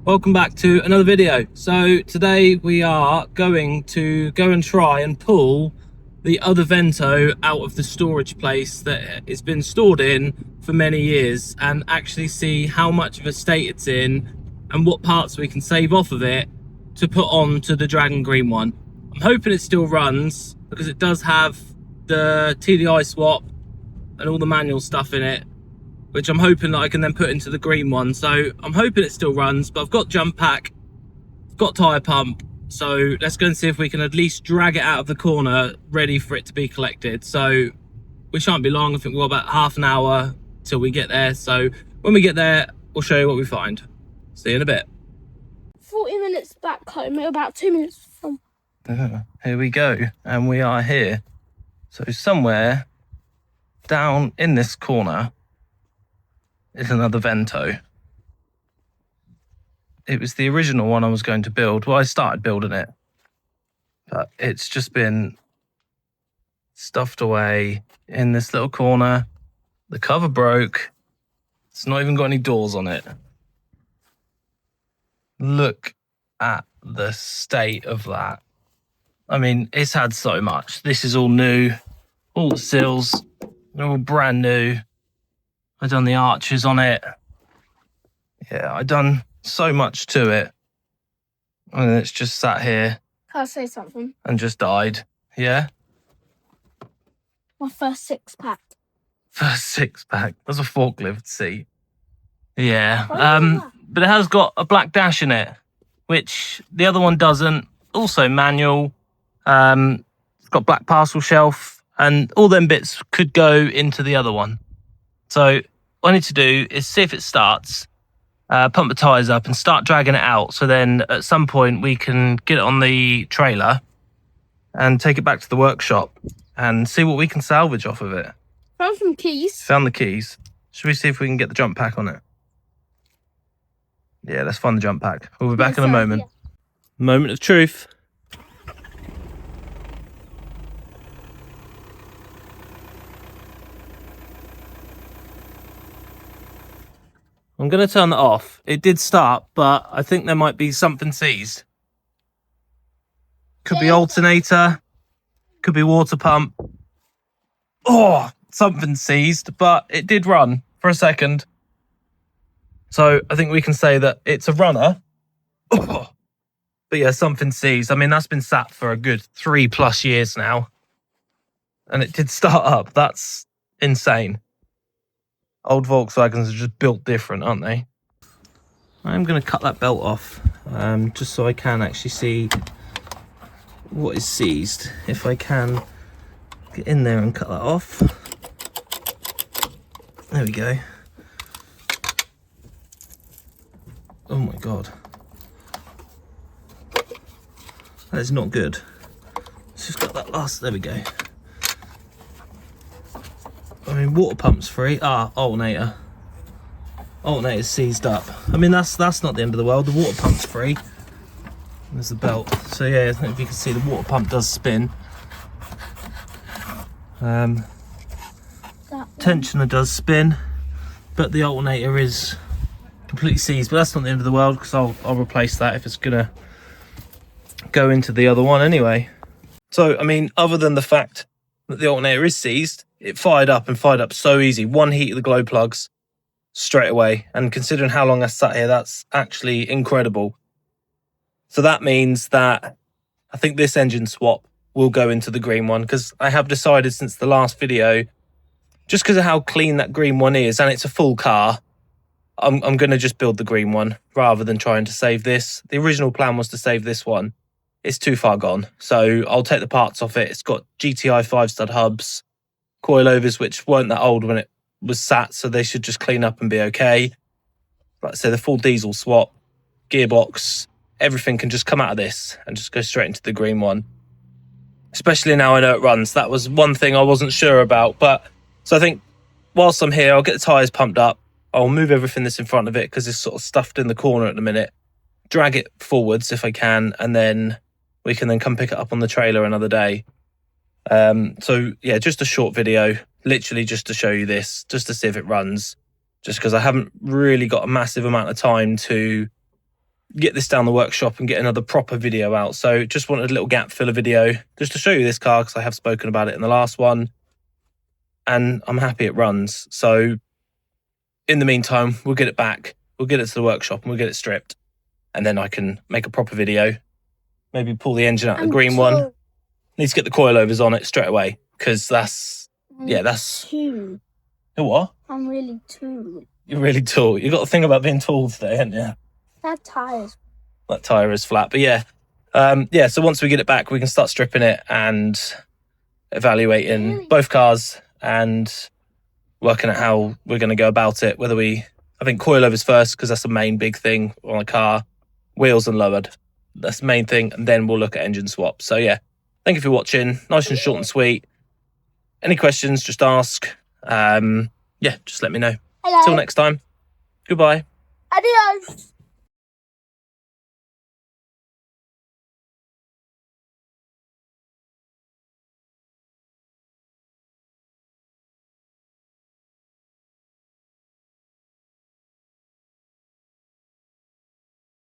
Welcome back to another video. So today we are going to go and try and pull the other Vento out of the storage place that it's been stored in for many years and actually see how much of a state it's in and what parts we can save off of it to put on to the Dragon Green one. I'm hoping it still runs because it does have the TDI swap and all the manual stuff in it, which I'm hoping that I can then put into the green one. So I'm hoping it still runs, but I've got jump pack, I've got tyre pump. So let's go and see if we can at least drag it out of the corner, ready for it to be collected. So we shan't be long. I think we've got about half an hour till we get there. So when we get there, we'll show you what we find. See you in a bit. 40 minutes back home, we're about 2 minutes from. Here we go. And we are here. So somewhere down in this corner is another Vento. It was the original one I was going to build. Well, I started building it, but it's just been stuffed away in this little corner. The cover broke. It's not even got any doors on it. Look at the state of that. I mean, it's had so much. This is all new. All the sills, they're all brand new. I done the arches on it. Yeah, I done so much to it. And it's just sat here. Can I say something? And just died. Yeah? My first 6-pack. First 6-pack. That's a forklift seat. Yeah. Oh, But it has got a black dash in it, which the other one doesn't. Also manual. It's got black parcel shelf, and all them bits could go into the other one. So what I need to do is see if it starts, pump the tyres up and start dragging it out. So then at some point we can get it on the trailer and take it back to the workshop and see what we can salvage off of it. Found some keys. Found the keys. Should we see if we can get the jump pack on it? Yeah, let's find the jump pack. We'll be back in a moment. Yeah. Moment of truth. I'm going to turn that off. It did start, but I think there might be something seized. Could be alternator. Could be water pump. Oh, something seized, but it did run for a second. So I think we can say that it's a runner. Oh, but yeah, something seized. I mean, that's been sat for a good 3+ years now. And it did start up. That's insane. Old Volkswagens are just built different, aren't they? I'm going to cut that belt off, just so I can actually see what is seized. If I can get in there and cut that off. There we go. Oh my God. That is not good. Let's just got that last, there we go. I mean, water pump's free. Alternator. Alternator's seized up. I mean, that's not the end of the world. The water pump's free. There's the belt. So yeah, I think if you can see, the water pump does spin. Tensioner does spin, but the alternator is completely seized. But that's not the end of the world, because I'll replace that if it's gonna go into the other one anyway. So I mean, other than the fact that the alternator is seized, it fired up so easy. One heat of the glow plugs straight away. And considering how long I sat here, that's actually incredible. So that means that I think this engine swap will go into the green one, because I have decided since the last video, just because of how clean that green one is, and it's a full car, I'm going to just build the green one rather than trying to save this. The original plan was to save this one. It's too far gone. So I'll take the parts off it. It's got GTI 5-stud hubs, coilovers, which weren't that old when it was sat, so they should just clean up and be okay. Like I say, the full diesel swap, gearbox, everything can just come out of this and just go straight into the green one. Especially now I know it runs. That was one thing I wasn't sure about. But so I think whilst I'm here, I'll get the tyres pumped up. I'll move everything that's in front of it because it's sort of stuffed in the corner at the minute. Drag it forwards if I can, and then we can then come pick it up on the trailer another day. So yeah, just a short video, literally just to show you this, just to see if it runs, just because I haven't really got a massive amount of time to get this down the workshop and get another proper video out. So just wanted a little gap filler video just to show you this car, because I have spoken about it in the last one and I'm happy it runs. So in the meantime, we'll get it back, we'll get it to the workshop and we'll get it stripped, and then I can make a proper video. Maybe pull the engine out of the green one. Needs to get the coilovers on it straight away, because that's Too. What? I'm really too. You're really tall. You got to think about being tall today, haven't you? That tires. That tyre is flat. But yeah. So once we get it back, we can start stripping it and evaluating both cars and working out how we're going to go about it. I think coilovers first, because that's the main big thing on a car. Wheels unlowered. That's the main thing. And then we'll look at engine swap. So yeah, thank you for watching. Nice and short and sweet. Any questions, just ask. Just let me know. Hello. Till next time. Goodbye. Adios.